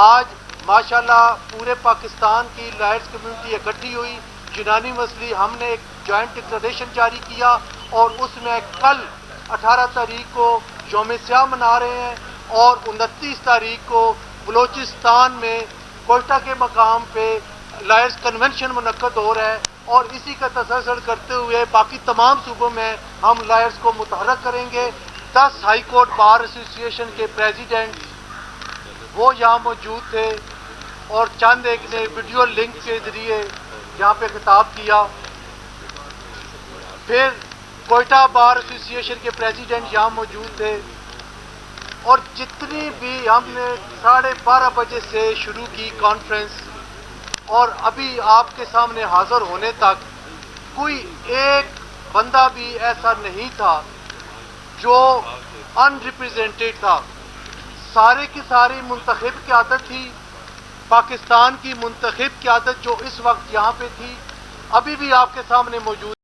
آج ماشاءاللہ پورے پاکستان کی لائرز کمیونٹی اکٹھی ہوئی، یونانی مسئلے ہم نے ایک جوائنٹ ڈکلریشن جاری کیا اور اس میں کل 18 تاریخ کو یوم سیاہ منا رہے ہیں اور 29 تاریخ کو بلوچستان میں کوئٹہ کے مقام پہ لائرز کنونشن منعقد ہو رہا ہے اور اسی کا تسلسل کرتے ہوئے باقی تمام صوبوں میں ہم لائرز کو متحرک کریں گے۔ 10 ہائی کورٹ بار ایسوسی ایشن کے پریزیڈنٹ وہ یہاں موجود تھے اور چند ایک نے ویڈیو لنک کے ذریعے یہاں پہ خطاب کیا۔ پھر کوئٹہ بار ایسوسی ایشن کے پریزیڈنٹ یہاں موجود تھے اور جتنی بھی ہم نے 12:30 بجے سے شروع کی کانفرنس اور ابھی آپ کے سامنے حاضر ہونے تک کوئی ایک بندہ بھی ایسا نہیں تھا جو ان ریپرزینٹیڈ تھا۔ سارے کی ساری منتخب قیادت تھی، پاکستان کی منتخب قیادت جو اس وقت یہاں پہ تھی، ابھی بھی آپ کے سامنے موجود